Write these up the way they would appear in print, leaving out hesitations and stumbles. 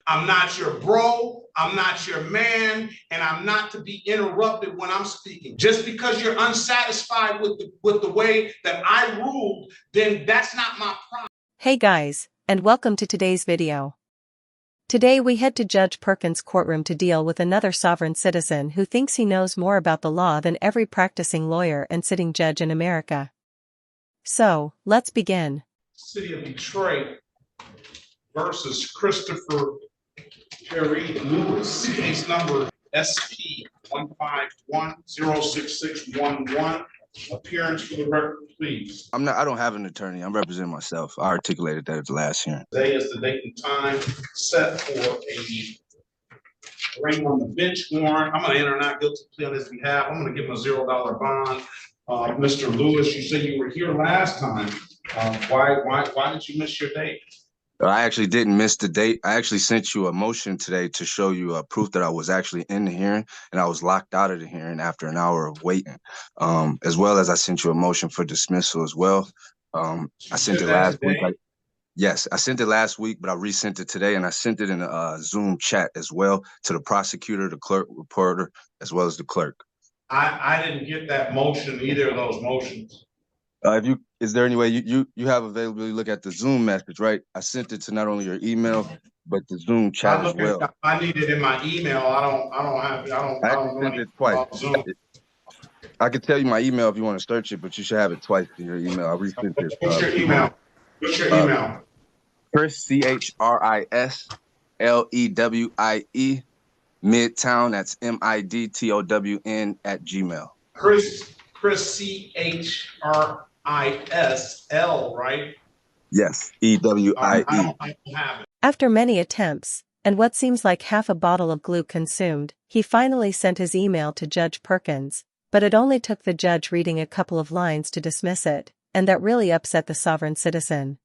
I'm not your bro. I'm not your man, and I'm not to be interrupted when I'm speaking. Just because you're unsatisfied with the way that I ruled, then that's not my problem. Hey guys, and welcome to today's video. Today we head to Judge Perkins' courtroom to deal with another sovereign citizen who thinks he knows more about the law than every practicing lawyer and sitting judge in America. So, let's begin. City of Detroit versus Christopher Perry Lewis, case number SP 151-06611. Appearance for the record, please. I don't have an attorney. I'm representing myself. I articulated that at the last hearing. Today is the date and time set for a ring on the bench warrant. I'm going to enter not guilty plea on his behalf. I'm going to give him a $0 bond. Mr. Lewis, you said you were here last time. Why did you miss your date? I actually didn't miss the date. I actually sent you a motion today to show you proof that I was actually in the hearing, and I was locked out of the hearing after an hour of waiting. As well as I sent you a motion for dismissal as well. I sent it last week. Yes, I sent it last week, but I resent it today, and I sent it in a Zoom chat as well to the prosecutor, the clerk, reporter, as well as the clerk. I didn't get that motion, either of those motions. Is there any way you have availability to look at the Zoom message, right? I sent it to not only your email, but the Zoom chat as well. I need it in my email. I sent it twice. I could tell you my email if you want to search it, but you should have it twice in your email. I resent it. What's your email? What's your email? Chris, CHRISLEWIE, Midtown, that's MIDTOWN @gmail. Chris CHRISL, right? Yes, EWIE. I don't have it. After many attempts, and what seems like half a bottle of glue consumed, he finally sent his email to Judge Perkins, but it only took the judge reading a couple of lines to dismiss it, and that really upset the sovereign citizen.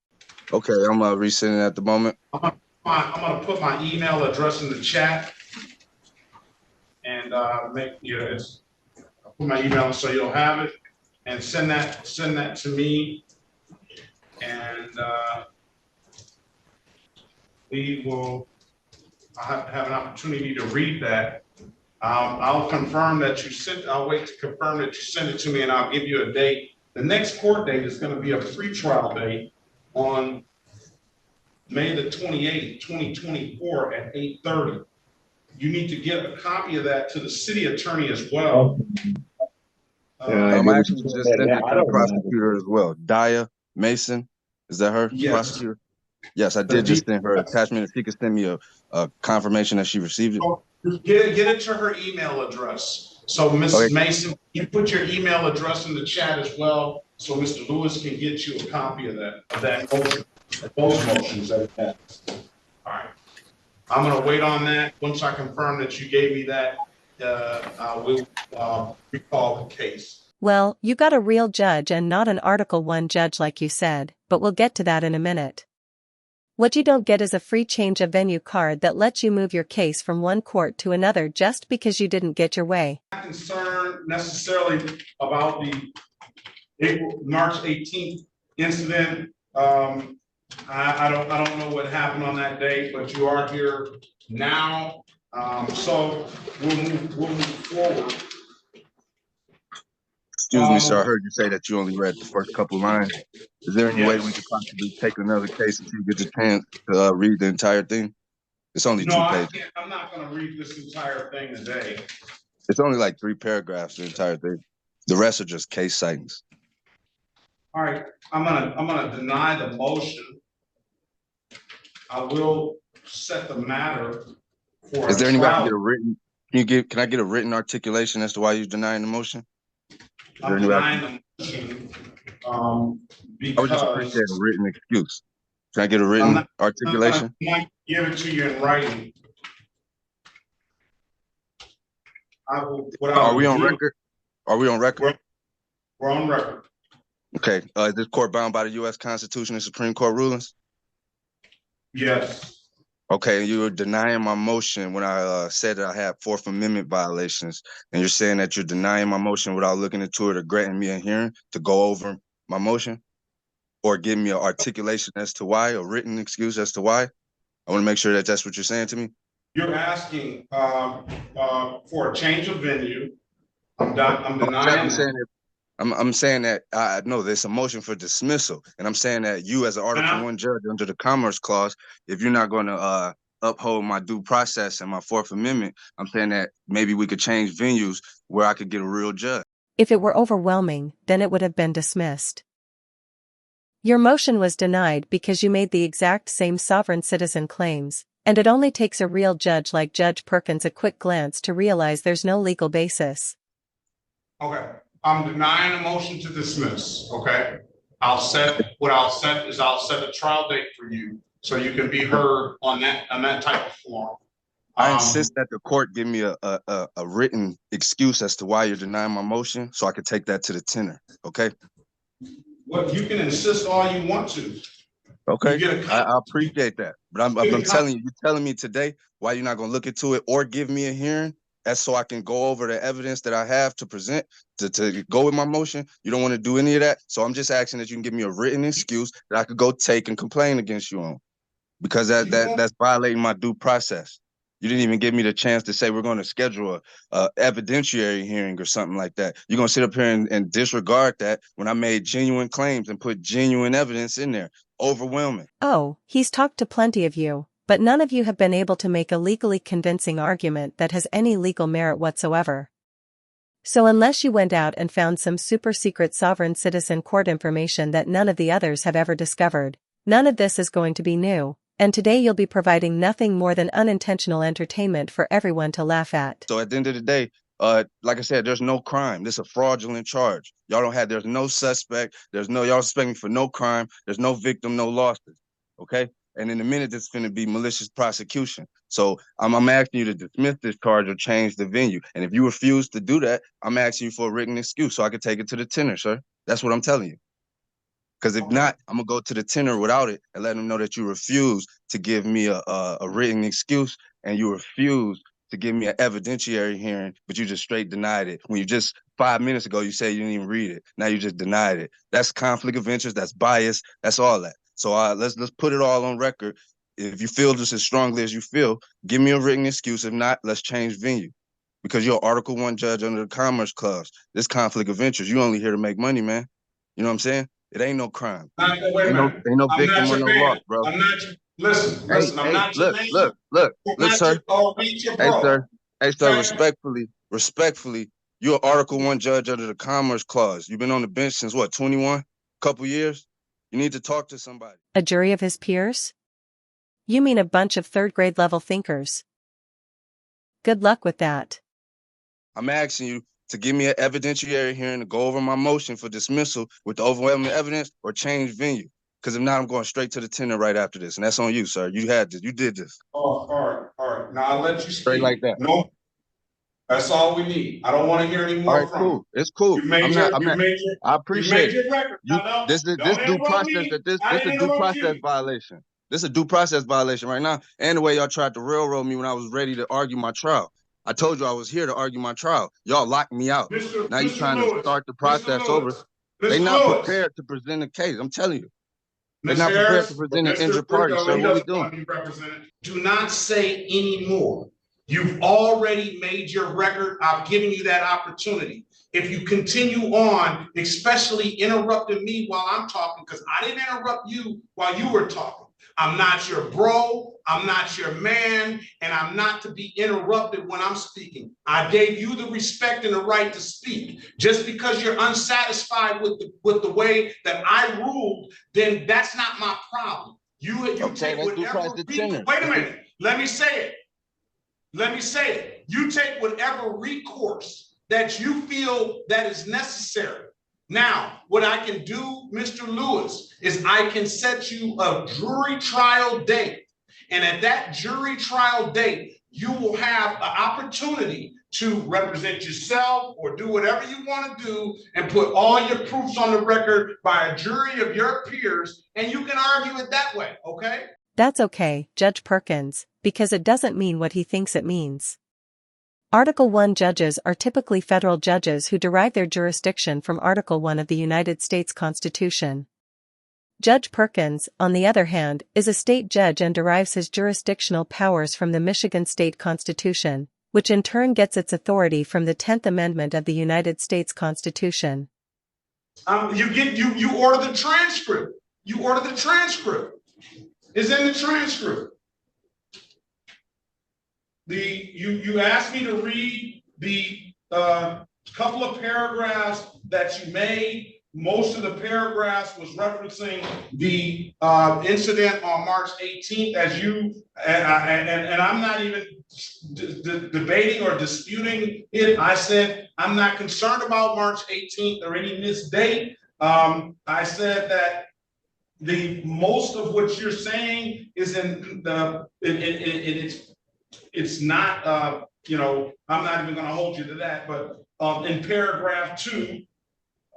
Okay, I'm resending it at the moment. I'm gonna put my email address in the chat, and I'll put my email so you'll have it, and send that to me, and I'll have an opportunity to read that. I'll confirm that I'll wait to confirm that you send it to me, and I'll give you a date. The next court date is going to be a pretrial date on May the 28th, 2024 at 8:30. You need to get a copy of that to the city attorney as well. I'm actually just sending it to the prosecutor as well. Daya Mason, is that her? Yes. Prosecutor? Yes, I did just send her attachment. If she could send me a confirmation that she received it. Get it to her email address. So, Mrs. Mason, you put your email address in the chat as well, so Mr. Lewis can get you a copy of that motion, those motions that he has. All right. I'm going to wait on that. Once I confirm that you gave me that, I will recall the case. Well, you got a real judge and not an Article 1 judge like you said, but we'll get to that in a minute. What you don't get is a free change of venue card that lets you move your case from one court to another just because you didn't get your way. I'm not concerned necessarily about the March 18th incident. I don't know what happened on that day, but you are here now, so we'll move forward. Excuse me, sir. I heard you say that you only read the first couple lines. Is there any way we could possibly take another case if you get the chance to read the entire thing? It's only 2 pages. I'm not going to read this entire thing today. It's only like 3 paragraphs, the entire thing. The rest are just case sightings. All right, I'm gonna deny the motion. I will set the matter for. Is there any way I can get a written? Can I get a written articulation as to why you're denying the motion? I'm denying the motion because I would just appreciate a written excuse. Can I get a written articulation? I might give it to you in writing. Are we on record? Are we on record? We're on record. Okay. Is this court bound by the U.S. Constitution and Supreme Court rulings? Yes. Okay, you were denying my motion when I said that I had Fourth Amendment violations, and you're saying that you're denying my motion without looking into it or granting me a hearing to go over my motion, or give me an articulation as to why, a written excuse as to why? I want to make sure that that's what you're saying to me. You're asking for a change of venue. I'm I'm denying saying that. that I'm saying that I know there's a motion for dismissal, and I'm saying that you, as an Article And 1 judge under the Commerce Clause, if you're not going to uphold my due process and my Fourth Amendment, I'm saying that maybe we could change venues where I could get a real judge. If it were overwhelming, then it would have been dismissed. Your motion was denied because you made the exact same sovereign citizen claims, and it only takes a real judge like Judge Perkins a quick glance to realize there's no legal basis. Okay, I'm denying the motion to dismiss, okay? I'll set a trial date for you so you can be heard on that type of forum. I insist that the court give me a written excuse as to why you're denying my motion, so I could take that to the tenor. Okay. Well, you can insist all you want to. Okay. I appreciate that, but I'm telling you, you're telling me today why you're not going to look into it or give me a hearing. That's so I can go over the evidence that I have to present to go with my motion. You don't want to do any of that, so I'm just asking that you can give me a written excuse that I could go take and complain against you on, because that's violating my due process. You didn't even give me the chance to say we're going to schedule a evidentiary hearing or something like that. You're going to sit up here and disregard that when I made genuine claims and put genuine evidence in there. Overwhelming. Oh, he's talked to plenty of you, but none of you have been able to make a legally convincing argument that has any legal merit whatsoever. So unless you went out and found some super secret sovereign citizen court information that none of the others have ever discovered, none of this is going to be new. And today you'll be providing nothing more than unintentional entertainment for everyone to laugh at. So at the end of the day, like I said, there's no crime. This is a fraudulent charge. There's no suspect. Y'all suspect me for no crime. There's no victim, no losses. Okay? And in a minute, it's going to be malicious prosecution. So I'm asking you to dismiss this charge or change the venue. And if you refuse to do that, I'm asking you for a written excuse so I can take it to the tenor, sir. That's what I'm telling you. Because if not, I'm going to go to the tenor without it and let them know that you refuse to give me a written excuse, and you refuse to give me an evidentiary hearing, but you just straight denied it. When you just 5 minutes ago, you said you didn't even read it. Now you just denied it. That's conflict of interest. That's bias. That's all that. So let's put it all on record. If you feel just as strongly as you feel, give me a written excuse. If not, let's change venue. Because you're Article 1 judge under the Commerce Clause. This conflict of interest, you only here to make money, man. You know what I'm saying? It ain't no crime. Wait a minute. Ain't no victim or no loss, bro. I'm not your, listen, I'm not your man. Look, sir. Hey, sir, Okay. respectfully, you're Article 1 judge under the Commerce Clause. You've been on the bench since what, 21? Couple years? You need to talk to somebody. A jury of his peers? You mean a bunch of third-grade level thinkers? Good luck with that. I'm asking you to give me an evidentiary hearing to go over my motion for dismissal with the overwhelming evidence or change venue. Because if not, I'm going straight to the tenor right after this. And that's on you, sir. You had this. You did this. Oh, all right. Now I'll let you speak. Straight like that. No, that's all we need. I don't want to hear any more from cool. It's cool. I appreciate it. This is due process. This is a due process violation. This is a due process violation right now. And the way y'all tried to railroad me when I was ready to argue my trial. I told you I was here to argue my trial. Y'all locked me out. Now you're trying to start the process over. They're not prepared to present a case. I'm telling you. They're not prepared to present an injured party. So what are we doing? Do not say any more. You've already made your record. I've given you that opportunity. If you continue on, especially interrupting me while I'm talking, because I didn't interrupt you while you were talking. I'm not your bro, I'm not your man, and I'm not to be interrupted when I'm speaking. I gave you the respect and the right to speak. Just because you're unsatisfied with the way that I ruled, then that's not my problem. You take whatever. Wait a minute. Let me say it. You take whatever recourse that you feel that is necessary. Now, what I can do, Mr. Lewis, is I can set you a jury trial date. And at that jury trial date, you will have an opportunity to represent yourself or do whatever you want to do and put all your proofs on the record by a jury of your peers, and you can argue it that way, okay? That's okay, Judge Perkins, because it doesn't mean what he thinks it means. Article 1 judges are typically federal judges who derive their jurisdiction from Article 1 of the United States Constitution. Judge Perkins, on the other hand, is a state judge and derives his jurisdictional powers from the Michigan State Constitution, which in turn gets its authority from the 10th Amendment of the United States Constitution. You order the transcript. You order the transcript. It's in the transcript. You asked me to read the couple of paragraphs that you made. Most of the paragraphs was referencing the incident on March 18th, as you and I'm not even debating or disputing it. I said I'm not concerned about March 18th or any missed date. I said that the most of what you're saying is in the it's not I'm not even going to hold you to that, but in paragraph 2.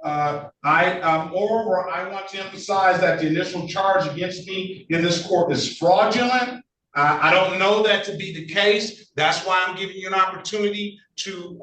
Moreover, I want to emphasize that the initial charge against me in this court is fraudulent. I don't know that to be the case. That's why I'm giving you an opportunity to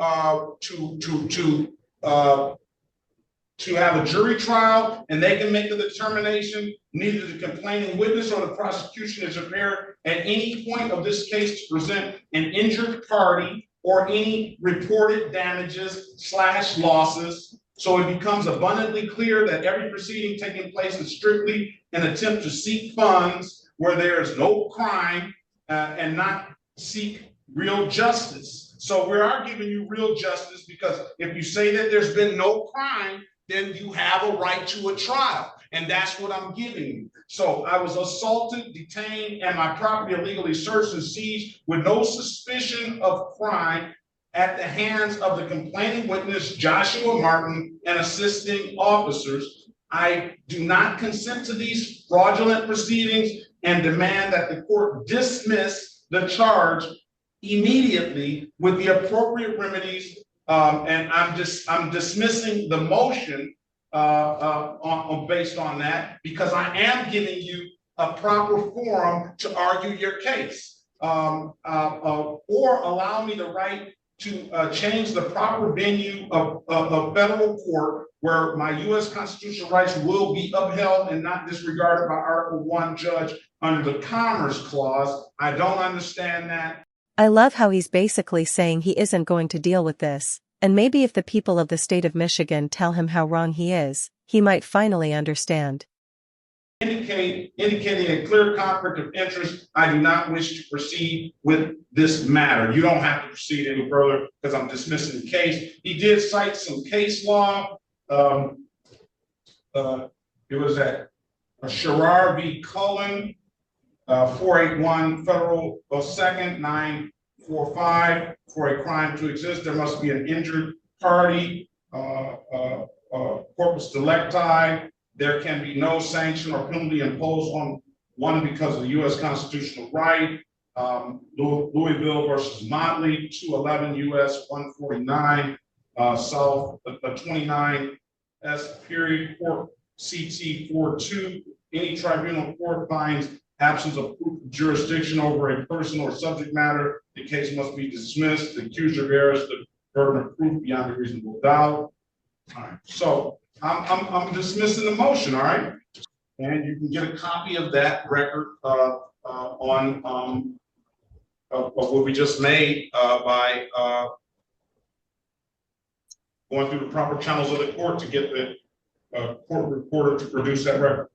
have a jury trial, and they can make the determination. Neither the complaining witness or the prosecution is prepared at any point of this case to present an injured party or any reported damages/losses. So it becomes abundantly clear that every proceeding taking place is strictly an attempt to seek funds where there is no crime and not seek real justice. So we are giving you real justice, because if you say that there's been no crime, then you have a right to a trial. And that's what I'm giving you. So I was assaulted, detained, and my property illegally searched and seized with no suspicion of crime at the hands of the complaining witness, Joshua Martin, and assisting officers. I do not consent to these fraudulent proceedings and demand that the court dismiss the charge immediately with the appropriate remedies. And I'm dismissing the motion based on that, because I am giving you a proper forum to argue your case, or allow me the right to change the proper venue of federal court where my U.S. constitutional rights will be upheld and not disregarded by Article 1 judge under the Commerce Clause. I don't understand that. I love how he's basically saying he isn't going to deal with this, and maybe if the people of the state of Michigan tell him how wrong he is, he might finally understand. Indicating a clear conflict of interest, I do not wish to proceed with this matter. You don't have to proceed any further because I'm dismissing the case. He did cite some case law. It was at Sherrar v. Cullen, 481 Federal 2nd 945. For a crime to exist, there must be an injured party, corpus delicti. There can be no sanction or penalty imposed on one because of the U.S. constitutional right. Louisville versus Motley, 211 U.S. 149, South 29 S period court CT 42. Any tribunal court finds absence of proof of jurisdiction over a person or subject matter, the case must be dismissed. The accuser bears the burden of proof beyond a reasonable doubt. All right, so I'm dismissing the motion, all right? And you can get a copy of that record on of what we just made by going through the proper channels of the court to get the court reporter to produce that record.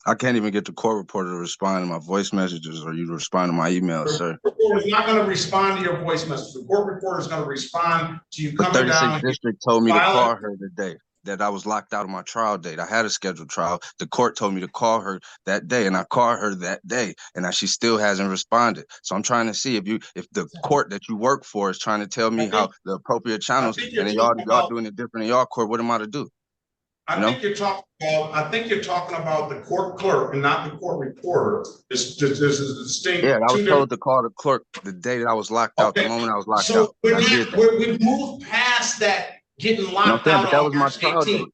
I can't even get the court reporter to respond to my voice messages or you to respond to my emails, sir. The court reporter is not going to respond to your voice message. The court reporter is going to respond to you coming the 36th down. district told me to call her today, that I was locked out of my trial date. I had a scheduled trial. The court told me to call her that day, and I called her that day, and she still hasn't responded. So I'm trying to see if the court that you work for is trying to tell me how the appropriate channels, and then y'all doing it different in y'all court. What am I to do? I think you're talking about the court clerk and not the court reporter. This is a distinct. Yeah, I was told to call the clerk the day that I was locked out. The moment I was locked out. We've moved past that getting locked out. But that was my trial date.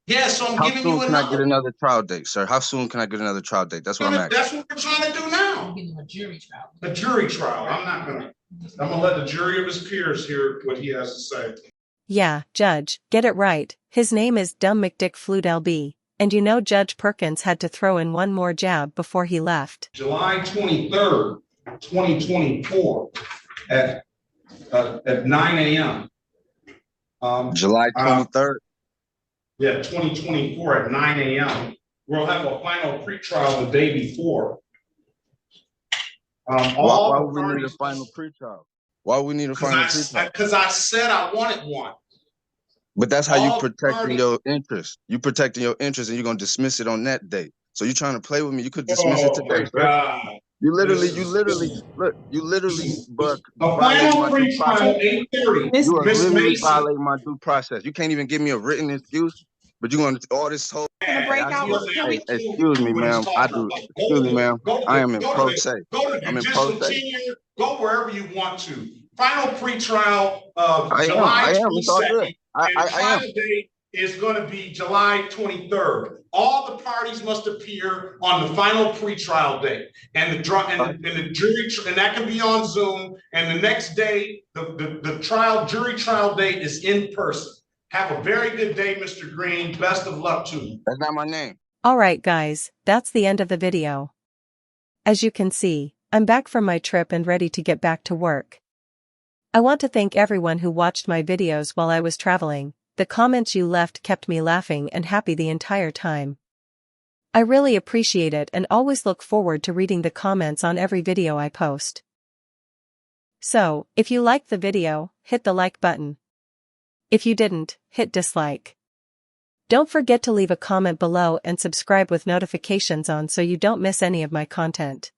Yeah, so I'm giving you another. How soon can I get another trial date, sir? How soon can I get another trial date? That's what I'm asking. That's what we're trying to do now. A jury trial. A jury trial. I'm gonna let the jury of his peers hear what he has to say. Yeah, Judge, get it right. His name is Dumb McDick Flute LB, And you know Judge Perkins had to throw in one more jab before he left. July 23rd, 2024 at 9 a.m. July 23rd. Yeah, 2024 at 9 a.m. We'll have a final pretrial the day before. Why would we need a final pretrial? Why would we need a final pretrial? Because I said I wanted one. But that's how you protecting your interest. You protecting your interest, and you're gonna dismiss it on that date. So you're trying to play with me. You could dismiss it today, sir. God. You literally, but a final pretrial 8:30. You are literally violating my due process. You can't even give me a written excuse, but you want all this whole. Excuse me, ma'am. Excuse me, ma'am. I am in pro se. I'm in pro se. Go wherever you want to. Final pretrial of July 22nd. And final date is going to be July 23rd. All the parties must appear on the final pretrial date, and the jury, and that can be on Zoom. And the next day, the jury trial date is in person. Have a very good day, Mr. Green. Best of luck to you. That's not my name. Alright guys, that's the end of the video. As you can see, I'm back from my trip and ready to get back to work. I want to thank everyone who watched my videos while I was traveling. The comments you left kept me laughing and happy the entire time. I really appreciate it and always look forward to reading the comments on every video I post. So, if you liked the video, hit the like button. If you didn't, hit dislike. Don't forget to leave a comment below and subscribe with notifications on so you don't miss any of my content.